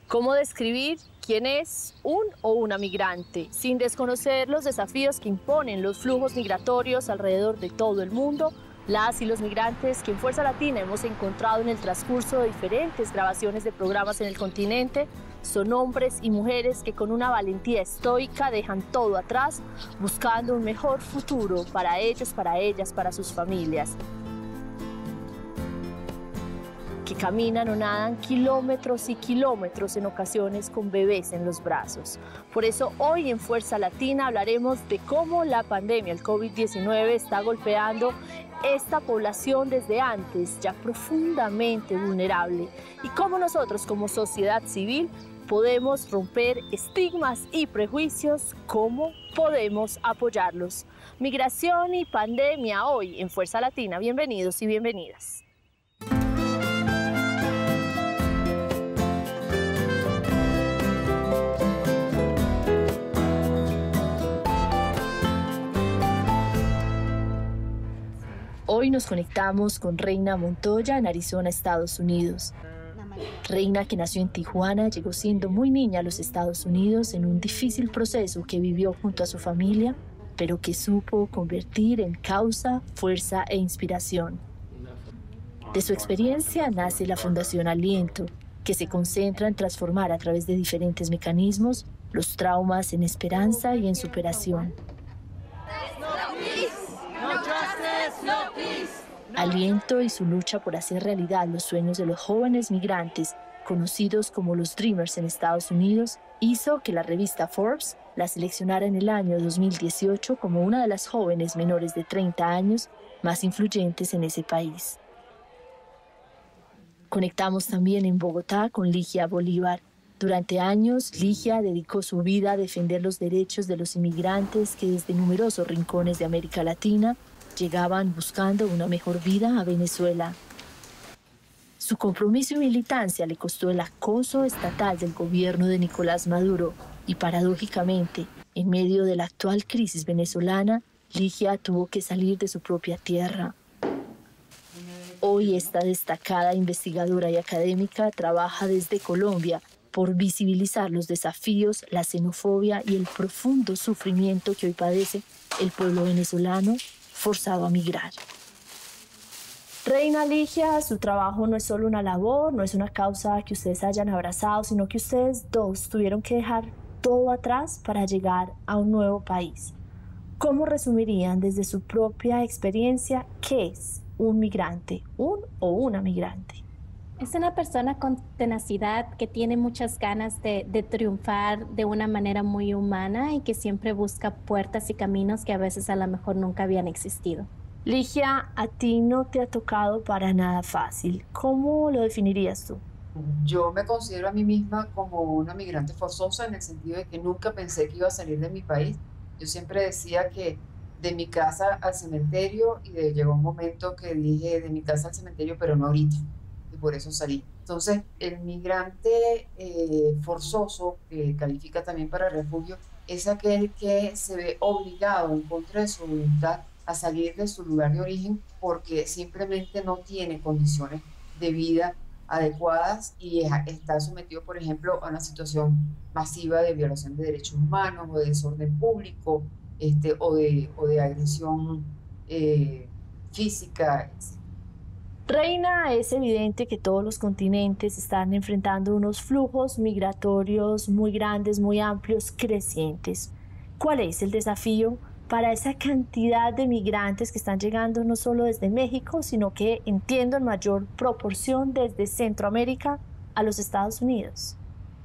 ¿Cómo describir quién es un o una migrante sin desconocer los desafíos que imponen los flujos migratorios alrededor de todo el mundo? Las y los migrantes que en Fuerza Latina hemos encontrado en el transcurso de diferentes grabaciones de programas en el continente son hombres y mujeres que con una valentía estoica dejan todo atrás buscando un mejor futuro para ellos, para ellas, para sus familias. Que caminan o nadan kilómetros y kilómetros en ocasiones con bebés en los brazos. Por eso hoy en Fuerza Latina hablaremos de cómo la pandemia, el COVID-19, está golpeando esta población desde antes, ya profundamente vulnerable, y cómo nosotros como sociedad civil podemos romper estigmas y prejuicios, cómo podemos apoyarlos. Migración y pandemia hoy en Fuerza Latina. Bienvenidos y bienvenidas. Hoy nos conectamos con Reina Montoya en Arizona, Estados Unidos. Reina, que nació en Tijuana, llegó siendo muy niña a los Estados Unidos en un difícil proceso que vivió junto a su familia, pero que supo convertir en causa, fuerza e inspiración. De su experiencia nace la Fundación Aliento, que se concentra en transformar a través de diferentes mecanismos los traumas en esperanza y en superación. Aliento y su lucha por hacer realidad los sueños de los jóvenes migrantes, conocidos como los Dreamers en Estados Unidos, hizo que la revista Forbes la seleccionara en el año 2018 como una de las jóvenes menores de 30 años más influyentes en ese país. Conectamos también en Bogotá con Ligia Bolívar. Durante años, Ligia dedicó su vida a defender los derechos de los inmigrantes que desde numerosos rincones de América Latina llegaban buscando una mejor vida a Venezuela. Su compromiso y militancia le costó el acoso estatal del gobierno de Nicolás Maduro y, paradójicamente, en medio de la actual crisis venezolana, Ligia tuvo que salir de su propia tierra. Hoy esta destacada investigadora y académica trabaja desde Colombia por visibilizar los desafíos, la xenofobia y el profundo sufrimiento que hoy padece el pueblo venezolano forzado a migrar. Reina Ligia, su trabajo no es solo una labor, no es una causa que ustedes hayan abrazado, sino que ustedes dos tuvieron que dejar todo atrás para llegar a un nuevo país. ¿Cómo resumirían desde su propia experiencia qué es un migrante, un o una migrante? Es una persona con tenacidad que tiene muchas ganas de triunfar de una manera muy humana y que siempre busca puertas y caminos que a veces a lo mejor nunca habían existido. Ligia, a ti no te ha tocado para nada fácil. ¿Cómo lo definirías tú? Yo me considero a mí misma como una migrante forzosa en el sentido de que nunca pensé que iba a salir de mi país. Yo siempre decía que de mi casa al cementerio llegó un momento que dije de mi casa al cementerio, pero no ahorita. Y por eso salí. Entonces, el migrante forzoso, que califica también para refugio, es aquel que se ve obligado en contra de su voluntad a salir de su lugar de origen porque simplemente no tiene condiciones de vida adecuadas y está sometido, por ejemplo, a una situación masiva de violación de derechos humanos o de desorden público o de agresión física, etc. Reina, es evidente que todos los continentes están enfrentando unos flujos migratorios muy grandes, muy amplios, crecientes. ¿Cuál es el desafío para esa cantidad de migrantes que están llegando no solo desde México, sino que, entiendo, en mayor proporción desde Centroamérica a los Estados Unidos?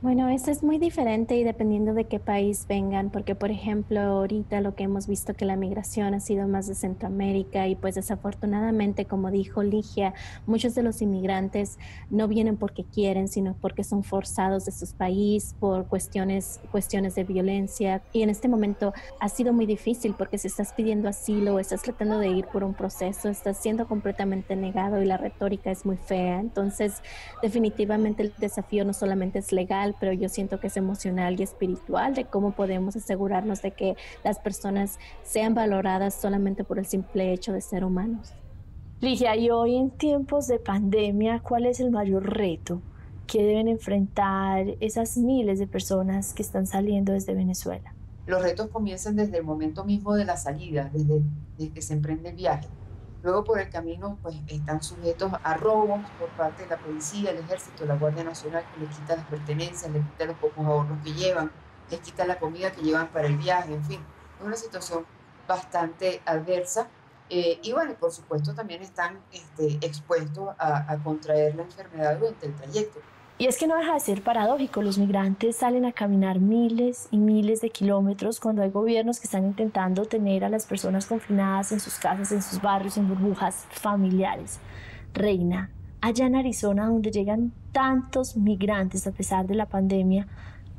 Bueno, eso es muy diferente y dependiendo de qué país vengan, porque por ejemplo ahorita lo que hemos visto que la migración ha sido más de Centroamérica y pues desafortunadamente, como dijo Ligia, muchos de los inmigrantes no vienen porque quieren, sino porque son forzados de sus países por cuestiones de violencia. Y en este momento ha sido muy difícil porque si estás pidiendo asilo, estás tratando de ir por un proceso, estás siendo completamente negado y la retórica es muy fea. Entonces, definitivamente el desafío no solamente es legal, pero yo siento que es emocional y espiritual de cómo podemos asegurarnos de que las personas sean valoradas solamente por el simple hecho de ser humanos. Ligia, y hoy en tiempos de pandemia, ¿cuál es el mayor reto qué deben enfrentar esas miles de personas que están saliendo desde Venezuela? Los retos comienzan desde el momento mismo de la salida, desde que se emprende el viaje. Luego por el camino pues están sujetos a robos por parte de la policía, el ejército, la Guardia Nacional, que les quita las pertenencias, les quita los pocos ahorros que llevan, les quita la comida que llevan para el viaje, en fin, es una situación bastante adversa. Y bueno, por supuesto también están expuestos a contraer la enfermedad durante el trayecto. Y es que no deja de ser paradójico, los migrantes salen a caminar miles y miles de kilómetros cuando hay gobiernos que están intentando tener a las personas confinadas en sus casas, en sus barrios, en burbujas familiares. Reina, allá en Arizona, donde llegan tantos migrantes a pesar de la pandemia,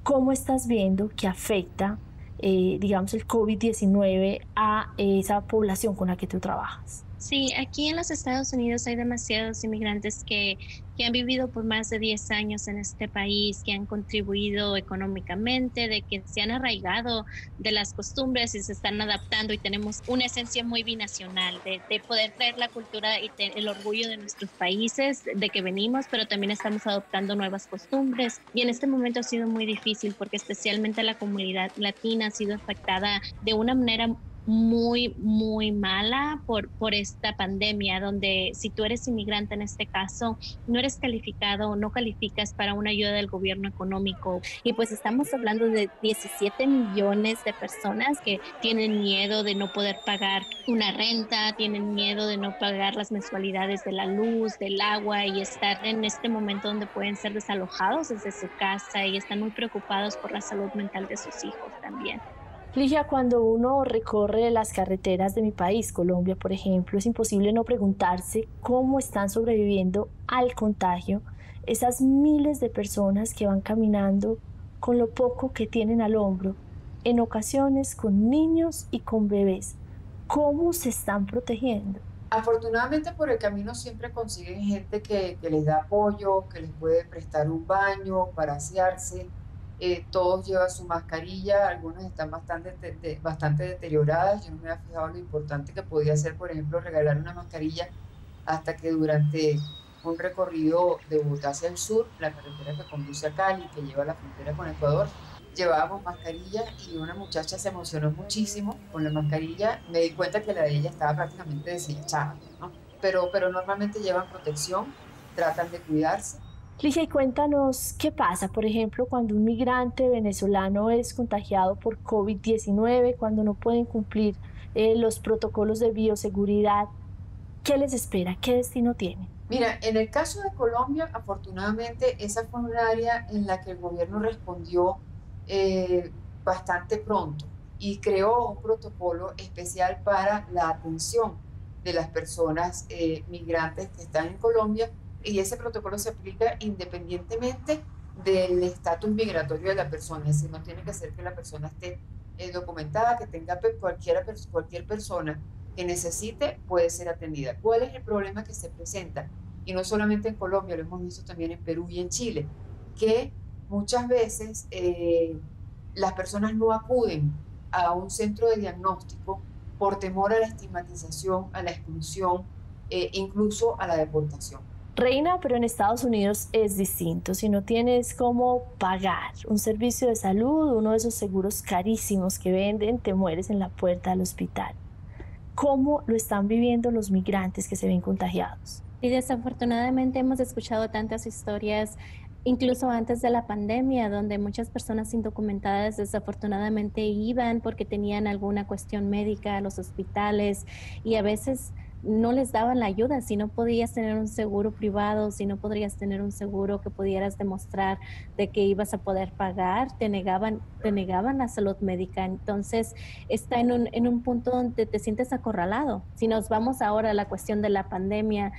¿cómo estás viendo que afecta, digamos, el COVID-19 a esa población con la que tú trabajas? Sí, aquí en los Estados Unidos hay demasiados inmigrantes que han vivido por más de 10 años en este país, que han contribuido económicamente, de que se han arraigado de las costumbres y se están adaptando y tenemos una esencia muy binacional de poder traer la cultura y el orgullo de nuestros países, de que venimos, pero también estamos adoptando nuevas costumbres. Y en este momento ha sido muy difícil porque especialmente la comunidad latina ha sido afectada de una manera muy, muy mala por esta pandemia, donde si tú eres inmigrante en este caso, no eres calificado o no calificas para una ayuda del gobierno económico. Y pues estamos hablando de 17 millones de personas que tienen miedo de no poder pagar una renta, tienen miedo de no pagar las mensualidades de la luz, del agua y estar en este momento donde pueden ser desalojados desde su casa y están muy preocupados por la salud mental de sus hijos también. Ligia, cuando uno recorre las carreteras de mi país, Colombia, por ejemplo, es imposible no preguntarse cómo están sobreviviendo al contagio esas miles de personas que van caminando con lo poco que tienen al hombro, en ocasiones con niños y con bebés. ¿Cómo se están protegiendo? Afortunadamente por el camino siempre consiguen gente que les da apoyo, que les puede prestar un baño para asearse. Todos llevan su mascarilla, algunas están bastante deterioradas. Yo no me había fijado lo importante que podía ser, por ejemplo, regalar una mascarilla hasta que durante un recorrido de Bogotá hacia el sur, la carretera que conduce a Cali, que lleva a la frontera con Ecuador, llevábamos mascarilla y una muchacha se emocionó muchísimo con la mascarilla. Me di cuenta que la de ella estaba prácticamente deshinchada, ¿no? Pero normalmente llevan protección, tratan de cuidarse. Ligia, y cuéntanos qué pasa, por ejemplo, cuando un migrante venezolano es contagiado por COVID-19, cuando no pueden cumplir los protocolos de bioseguridad. ¿Qué les espera? ¿Qué destino tienen? Mira, en el caso de Colombia, afortunadamente, esa fue un área en la que el gobierno respondió bastante pronto y creó un protocolo especial para la atención de las personas migrantes que están en Colombia, y ese protocolo se aplica independientemente del estatus migratorio de la persona. Es decir, no tiene que ser que la persona esté documentada, que tenga cualquier persona que necesite puede ser atendida. ¿Cuál es el problema que se presenta? Y no solamente en Colombia, lo hemos visto también en Perú y en Chile, que muchas veces las personas no acuden a un centro de diagnóstico por temor a la estigmatización, a la exclusión, incluso a la deportación. Reina, pero en Estados Unidos es distinto. Si no tienes cómo pagar un servicio de salud, uno de esos seguros carísimos que venden, te mueres en la puerta del hospital. ¿Cómo lo están viviendo los migrantes que se ven contagiados? Y desafortunadamente hemos escuchado tantas historias, incluso antes de la pandemia, donde muchas personas indocumentadas desafortunadamente iban porque tenían alguna cuestión médica a los hospitales y a veces no les daban la ayuda. Si no podías tener un seguro privado, si no podrías tener un seguro que pudieras demostrar de que ibas a poder pagar, te negaban la salud médica. Entonces está en un punto donde te sientes acorralado. Si nos vamos ahora a la cuestión de la pandemia,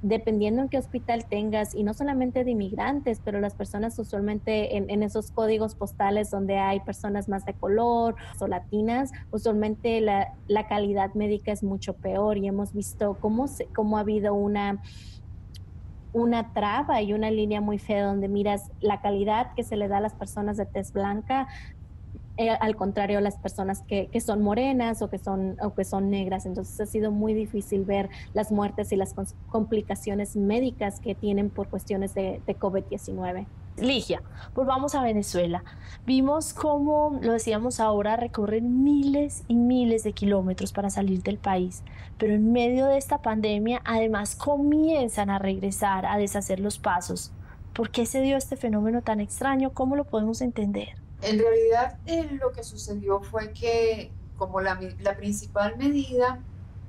dependiendo en qué hospital tengas, y no solamente de inmigrantes, pero las personas usualmente en esos códigos postales donde hay personas más de color o latinas, usualmente la calidad médica es mucho peor y hemos visto cómo ha habido una traba y una línea muy fea donde miras la calidad que se le da a las personas de tez blanca al contrario, las personas que son morenas o que son negras. Entonces ha sido muy difícil ver las muertes y las complicaciones médicas que tienen por cuestiones de COVID-19. Ligia, volvamos a Venezuela. Vimos cómo, lo decíamos ahora, recorren miles y miles de kilómetros para salir del país, pero en medio de esta pandemia además comienzan a regresar, a deshacer los pasos. ¿Por qué se dio este fenómeno tan extraño? ¿Cómo lo podemos entender? En realidad, lo que sucedió fue que como la principal medida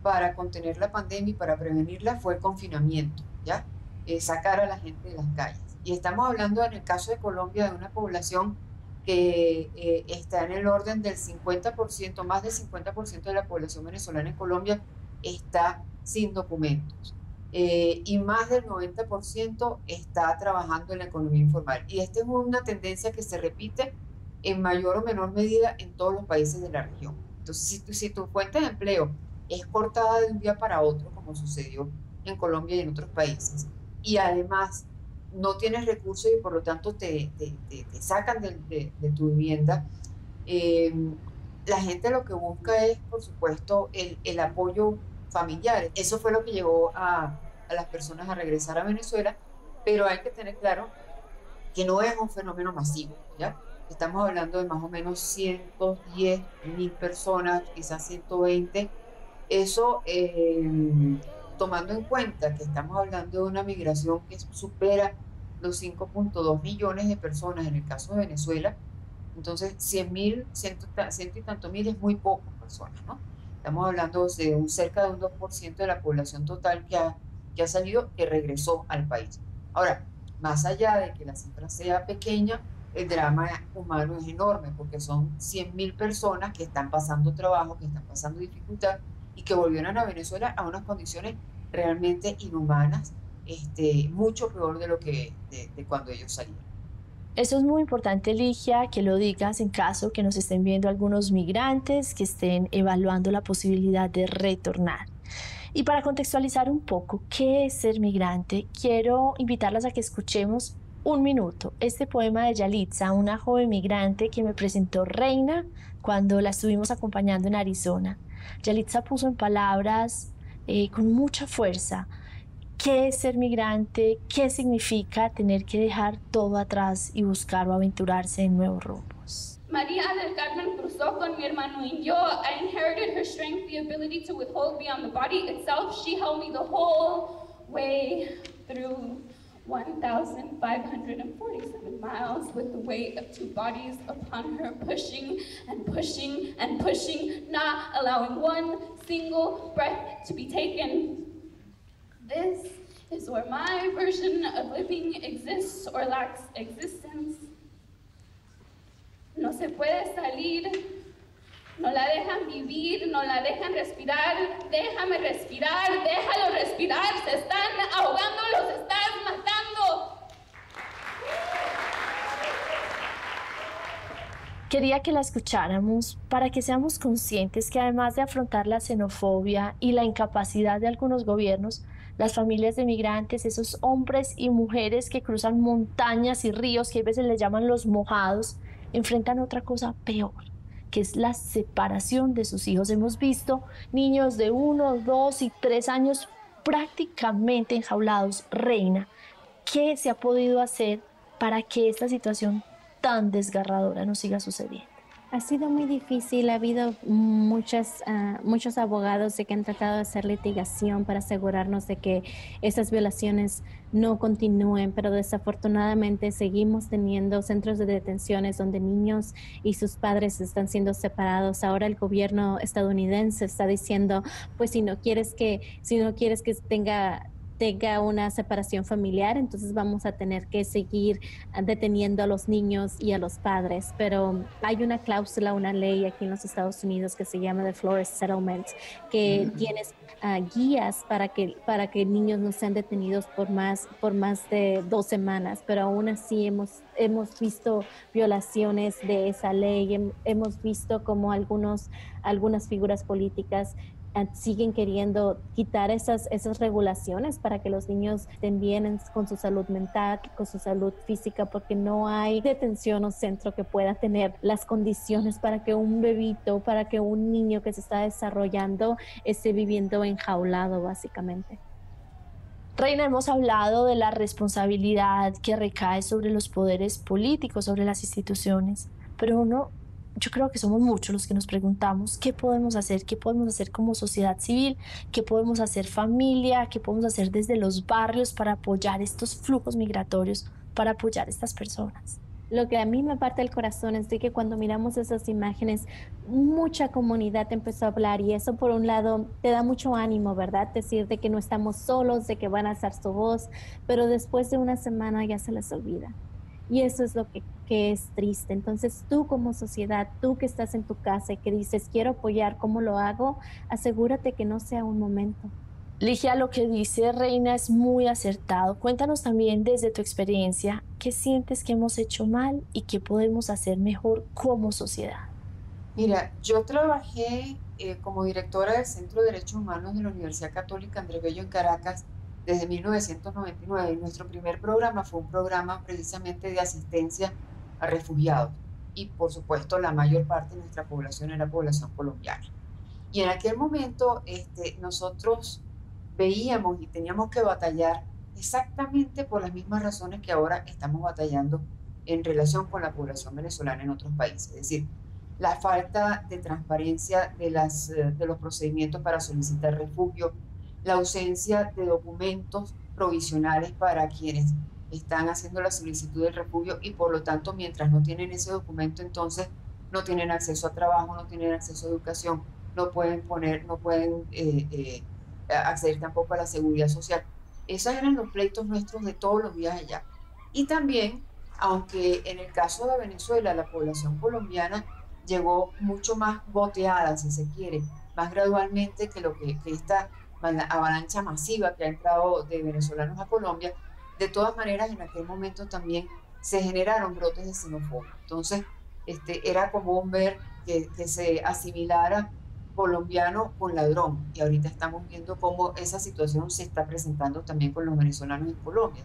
para contener la pandemia y para prevenirla fue el confinamiento, ¿ya? Sacar a la gente de las calles. Y estamos hablando en el caso de Colombia de una población que está en el orden del 50%, más del 50% de la población venezolana en Colombia está sin documentos. Y más del 90% está trabajando en la economía informal. Y esta es una tendencia que se repite en mayor o menor medida en todos los países de la región. Entonces, si tu fuente de empleo es cortada de un día para otro, como sucedió en Colombia y en otros países, y además no tienes recursos y por lo tanto te sacan de tu vivienda, la gente lo que busca es, por supuesto, el apoyo familiar. Eso fue lo que llevó a las personas a regresar a Venezuela, pero hay que tener claro que no es un fenómeno masivo, ¿ya? Estamos hablando de más o menos 110.000 personas, quizás 120. Eso, tomando en cuenta que estamos hablando de una migración que supera los 5.2 millones de personas en el caso de Venezuela, entonces 100.000, ciento y tanto mil es muy pocas personas, ¿no? Estamos hablando de cerca de un 2% de la población total que ha salido, que regresó al país. Ahora, más allá de que la cifra sea pequeña, el drama humano es enorme porque son 100.000 personas que están pasando trabajo, que están pasando dificultad y que volvieron a Venezuela a unas condiciones realmente inhumanas, mucho peor de lo que de cuando ellos salieron. Eso es muy importante, Ligia, que lo digas en caso que nos estén viendo algunos migrantes que estén evaluando la posibilidad de retornar. Y para contextualizar un poco qué es ser migrante, quiero invitarlas a que escuchemos un minuto este poema de Yalitza, una joven migrante que me presentó Reina cuando la estuvimos acompañando en Arizona. Yalitza puso en palabras con mucha fuerza qué es ser migrante, qué significa tener que dejar todo atrás y buscar o aventurarse en nuevos rumbos. María del Carmen cruzó con mi hermano y yo. I inherited her strength, the ability to withhold beyond the body itself. She held me the whole way through 1,547 miles with the weight of two bodies upon her, pushing and pushing and pushing, not allowing one single breath to be taken. This is where my version of living exists or lacks existence. No se puede salir, no la dejan vivir, no la dejan respirar. Déjame respirar, déjalo respirar, se están ahogando, los estás matando. Quería que la escucháramos para que seamos conscientes que además de afrontar la xenofobia y la incapacidad de algunos gobiernos, las familias de migrantes, esos hombres y mujeres que cruzan montañas y ríos, que a veces les llaman los mojados, enfrentan otra cosa peor, que es la separación de sus hijos. Hemos visto niños de 1, 2 y 3 años prácticamente enjaulados. Reina, ¿qué se ha podido hacer para que esta situación tan desgarradora no siga sucediendo? Ha sido muy difícil, ha habido muchos abogados que han tratado de hacer litigación para asegurarnos de que esas violaciones no continúen, pero desafortunadamente seguimos teniendo centros de detenciones donde niños y sus padres están siendo separados. Ahora el gobierno estadounidense está diciendo, pues si no quieres que tenga una separación familiar, entonces vamos a tener que seguir deteniendo a los niños y a los padres. Pero hay una cláusula, una ley aquí en los Estados Unidos que se llama the Flores Settlement, que tienes guías para que niños no sean detenidos por más de 2 semanas, pero aún así hemos visto violaciones de esa ley, hemos visto como algunas figuras políticas siguen queriendo quitar esas regulaciones para que los niños estén bien con su salud mental, con su salud física, porque no hay detención o centro que pueda tener las condiciones para que un bebito, para que un niño que se está desarrollando esté viviendo enjaulado básicamente. Reina, hemos hablado de la responsabilidad que recae sobre los poderes políticos, sobre las instituciones, pero yo creo que somos muchos los que nos preguntamos qué podemos hacer como sociedad civil, qué podemos hacer familia, qué podemos hacer desde los barrios para apoyar estos flujos migratorios, para apoyar a estas personas. Lo que a mí me parte el corazón es de que cuando miramos esas imágenes, mucha comunidad empezó a hablar y eso por un lado te da mucho ánimo, ¿verdad? Decir de que no estamos solos, de que van a alzar su voz, pero después de una semana ya se les olvida. Y eso es lo que es triste. Entonces tú como sociedad, tú que estás en tu casa y que dices quiero apoyar, ¿cómo lo hago? Asegúrate que no sea un momento. Ligia, lo que dice Reina es muy acertado. Cuéntanos también desde tu experiencia, ¿qué sientes que hemos hecho mal y qué podemos hacer mejor como sociedad? Mira, yo trabajé como directora del Centro de Derechos Humanos de la Universidad Católica Andrés Bello en Caracas desde 1999 y nuestro primer programa fue un programa precisamente de asistencia a refugiados y por supuesto la mayor parte de nuestra población era población colombiana. Y en aquel momento nosotros veíamos y teníamos que batallar exactamente por las mismas razones que ahora estamos batallando en relación con la población venezolana en otros países. Es decir, la falta de transparencia de los procedimientos para solicitar refugio, la ausencia de documentos provisionales para quienes están haciendo la solicitud del refugio y por lo tanto mientras no tienen ese documento entonces no tienen acceso a trabajo, no tienen acceso a educación, no pueden acceder tampoco a la seguridad social. Esos eran los pleitos nuestros de todos los días allá. Y también, aunque en el caso de Venezuela la población colombiana llegó mucho más boteada, si se quiere, más gradualmente que esta avalancha masiva que ha entrado de venezolanos a Colombia, de todas maneras en aquel momento también se generaron brotes de xenofobia. Entonces, era común ver que se asimilara colombiano con ladrón y ahorita estamos viendo cómo esa situación se está presentando también con los venezolanos en Colombia.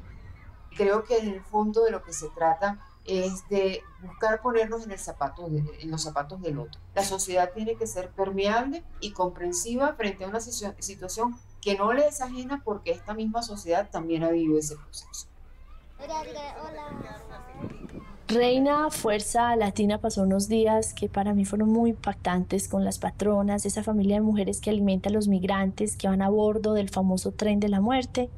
Creo que en el fondo de lo que se trata es de buscar ponernos en los zapatos del otro. La sociedad tiene que ser permeable y comprensiva frente a una situación que no le es ajena porque esta misma sociedad también ha vivido ese proceso. Reina, Fuerza Latina pasó unos días que para mí fueron muy impactantes con las patronas, esa familia de mujeres que alimenta a los migrantes que van a bordo del famoso tren de la muerte,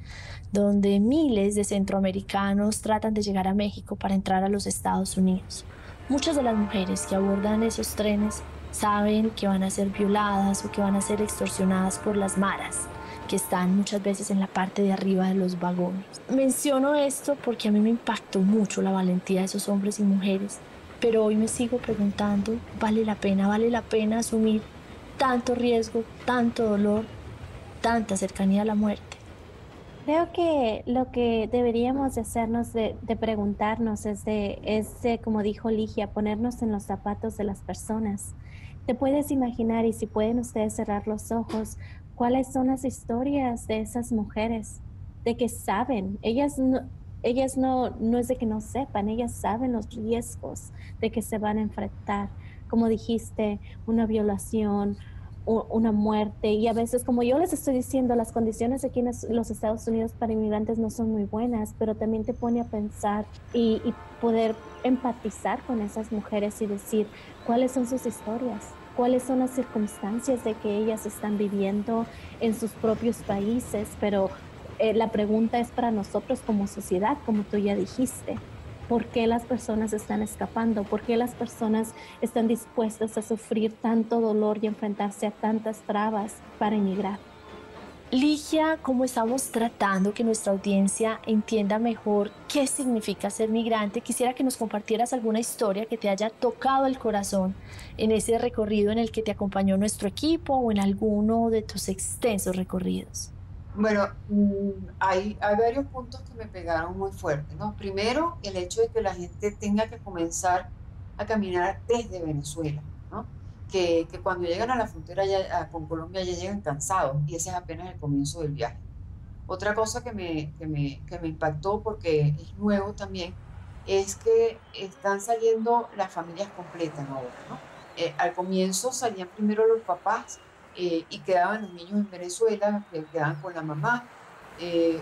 donde miles de centroamericanos tratan de llegar a México para entrar a los Estados Unidos. Muchas de las mujeres que abordan esos trenes saben que van a ser violadas o que van a ser extorsionadas por las maras, que están muchas veces en la parte de arriba de los vagones. Menciono esto porque a mí me impactó mucho la valentía de esos hombres y mujeres, pero hoy me sigo preguntando, ¿vale la pena asumir tanto riesgo, tanto dolor, tanta cercanía a la muerte? Creo que lo que deberíamos de hacernos de preguntarnos es como dijo Ligia, ponernos en los zapatos de las personas. Te puedes imaginar, y si pueden ustedes cerrar los ojos, cuáles son las historias de esas mujeres, de que saben, ellas no es de que no sepan, ellas saben los riesgos de que se van a enfrentar, como dijiste, una violación, una muerte, y a veces, como yo les estoy diciendo, las condiciones aquí en los Estados Unidos para inmigrantes no son muy buenas, pero también te pone a pensar y poder empatizar con esas mujeres y decir cuáles son sus historias, cuáles son las circunstancias de que ellas están viviendo en sus propios países, pero la pregunta es para nosotros como sociedad, como tú ya dijiste. ¿Por qué las personas están escapando? ¿Por qué las personas están dispuestas a sufrir tanto dolor y enfrentarse a tantas trabas para emigrar? Ligia, ¿cómo estamos tratando que nuestra audiencia entienda mejor qué significa ser migrante? Quisiera que nos compartieras alguna historia que te haya tocado el corazón en ese recorrido en el que te acompañó nuestro equipo o en alguno de tus extensos recorridos. Bueno, hay varios puntos que me pegaron muy fuerte, ¿no? Primero, el hecho de que la gente tenga que comenzar a caminar desde Venezuela, ¿no? que cuando llegan a la frontera con Colombia ya llegan cansados y ese es apenas el comienzo del viaje. Otra cosa que me impactó, porque es nuevo también, es que están saliendo las familias completas ahora, ¿no? Al comienzo salían primero los papás y quedaban los niños en Venezuela, que quedaban con la mamá,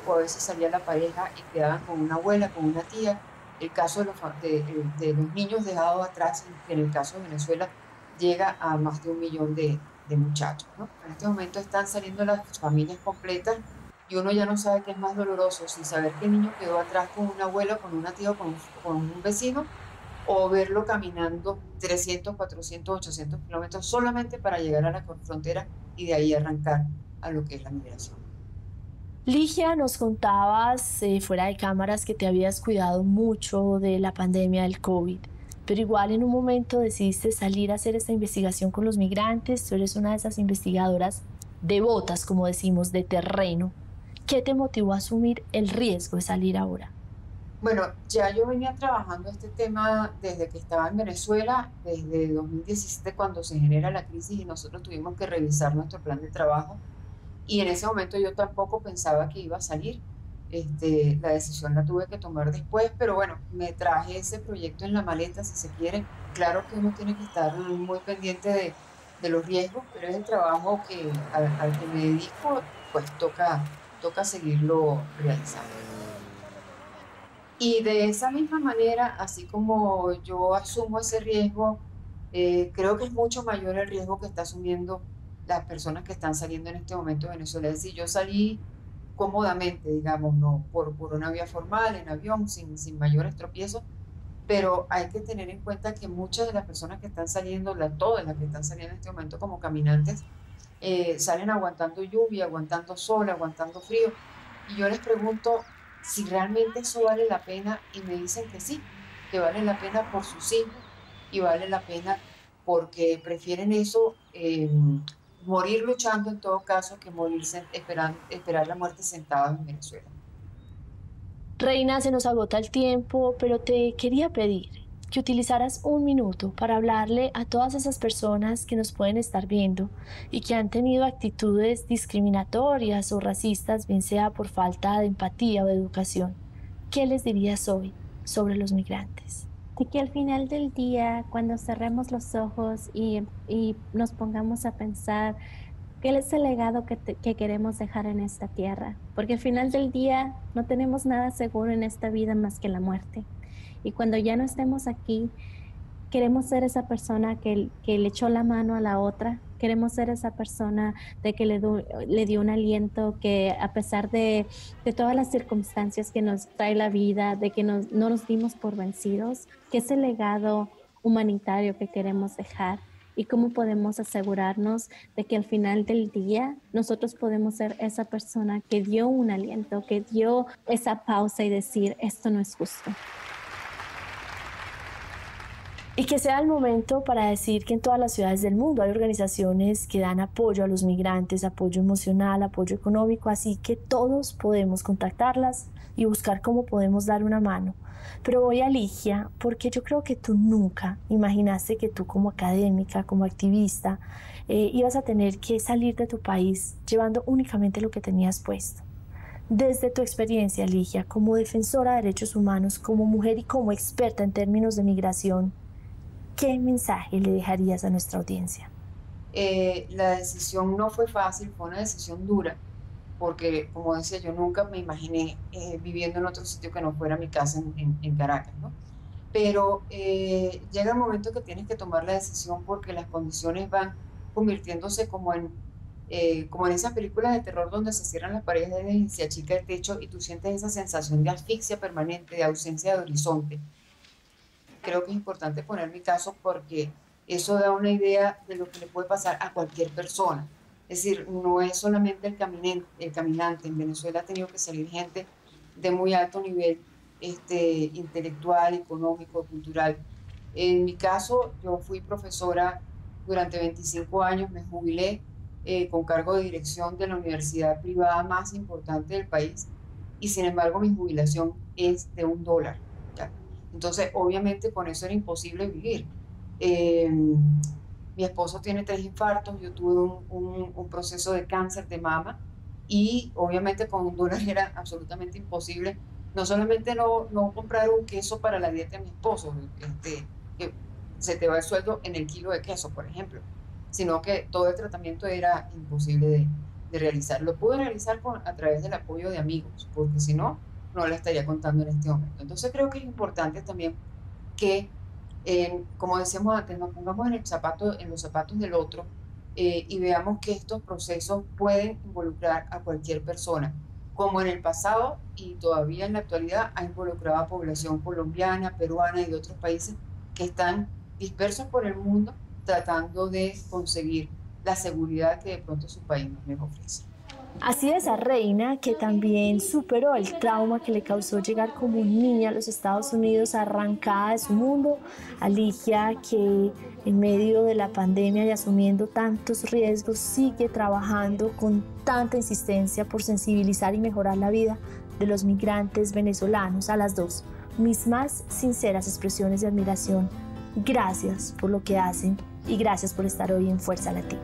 o a veces salía la pareja y quedaban con una abuela, con una tía. El caso de los niños dejados atrás, que en el caso de Venezuela llega a más de 1 millón de muchachos, ¿no? En este momento están saliendo las familias completas y uno ya no sabe qué es más doloroso, si saber que el niño quedó atrás con una abuela, con una tía o con un vecino, o verlo caminando 300, 400, 800 kilómetros solamente para llegar a la frontera y de ahí arrancar a lo que es la migración. Ligia, nos contabas fuera de cámaras que te habías cuidado mucho de la pandemia del COVID, pero igual en un momento decidiste salir a hacer esta investigación con los migrantes. Tú eres una de esas investigadoras devotas, como decimos, de terreno. ¿Qué te motivó a asumir el riesgo de salir ahora? Bueno, ya yo venía trabajando este tema desde que estaba en Venezuela, desde 2017 cuando se genera la crisis y nosotros tuvimos que revisar nuestro plan de trabajo. Y en ese momento yo tampoco pensaba que iba a salir. La decisión la tuve que tomar después, pero bueno, me traje ese proyecto en la maleta, si se quiere. Claro que uno tiene que estar muy pendiente de los riesgos, pero es el trabajo al que me dedico, pues toca seguirlo realizando. Y de esa misma manera, así como yo asumo ese riesgo, creo que es mucho mayor el riesgo que está asumiendo las personas que están saliendo en este momento de Venezuela. Es decir, yo salí cómodamente, digamos, no por una vía formal, en avión, sin mayores tropiezos, pero hay que tener en cuenta que muchas de las personas que están saliendo, todas las que están saliendo en este momento como caminantes, salen aguantando lluvia, aguantando sol, aguantando frío, y yo les pregunto si realmente eso vale la pena y me dicen que sí, que vale la pena por sus hijos y vale la pena porque prefieren eso, morir luchando en todo caso que morirse esperar la muerte sentados en Venezuela. Reina, se nos agota el tiempo, pero te quería pedir que utilizaras un minuto para hablarle a todas esas personas que nos pueden estar viendo y que han tenido actitudes discriminatorias o racistas, bien sea por falta de empatía o de educación. ¿Qué les dirías hoy sobre los migrantes? De que al final del día, cuando cerremos los ojos y nos pongamos a pensar qué es el legado que queremos dejar en esta tierra, porque al final del día no tenemos nada seguro en esta vida más que la muerte. Y cuando ya no estemos aquí, queremos ser esa persona que le echó la mano a la otra, queremos ser esa persona de que le dio un aliento, que a pesar de todas las circunstancias que nos trae la vida, de que no nos dimos por vencidos, que ese legado humanitario que queremos dejar y cómo podemos asegurarnos de que al final del día nosotros podemos ser esa persona que dio un aliento, que dio esa pausa y decir, esto no es justo. Y que sea el momento para decir que en todas las ciudades del mundo hay organizaciones que dan apoyo a los migrantes, apoyo emocional, apoyo económico, así que todos podemos contactarlas y buscar cómo podemos dar una mano. Pero voy a Ligia porque yo creo que tú nunca imaginaste que tú como académica, como activista, ibas a tener que salir de tu país llevando únicamente lo que tenías puesto. Desde tu experiencia, Ligia, como defensora de derechos humanos, como mujer y como experta en términos de migración, ¿qué mensaje le dejarías a nuestra audiencia? La decisión no fue fácil, fue una decisión dura, porque como decía, yo nunca me imaginé viviendo en otro sitio que no fuera mi casa en Caracas, ¿no? Pero llega el momento que tienes que tomar la decisión porque las condiciones van convirtiéndose como en esas películas de terror donde se cierran las paredes y se achica el techo y tú sientes esa sensación de asfixia permanente, de ausencia de horizonte. Creo que es importante poner mi caso porque eso da una idea de lo que le puede pasar a cualquier persona. Es decir, no es solamente el caminante. En Venezuela ha tenido que salir gente de muy alto nivel intelectual, económico, cultural. En mi caso, yo fui profesora durante 25 años, me jubilé con cargo de dirección de la universidad privada más importante del país y sin embargo mi jubilación es de $1. ¿Ya? Entonces, obviamente con eso era imposible vivir. Mi esposo tiene 3 infartos, yo tuve un proceso de cáncer de mama y obviamente con $1 era absolutamente imposible, no solamente no comprar un queso para la dieta de mi esposo, que se te va el sueldo en el kilo de queso, por ejemplo, sino que todo el tratamiento era imposible de realizar. Lo pude realizar a través del apoyo de amigos, porque si no, no la estaría contando en este momento. Entonces creo que es importante también que, como decíamos antes, nos pongamos en los zapatos del otro y veamos que estos procesos pueden involucrar a cualquier persona, como en el pasado y todavía en la actualidad ha involucrado a población colombiana, peruana y de otros países que están dispersos por el mundo tratando de conseguir la seguridad que de pronto su país nos les ofrece. Así es, a Reina, que también superó el trauma que le causó llegar como niña a los Estados Unidos, arrancada de su mundo, a Ligia, que en medio de la pandemia y asumiendo tantos riesgos, sigue trabajando con tanta insistencia por sensibilizar y mejorar la vida de los migrantes venezolanos. A las dos, mis más sinceras expresiones de admiración. Gracias por lo que hacen y gracias por estar hoy en Fuerza Latina.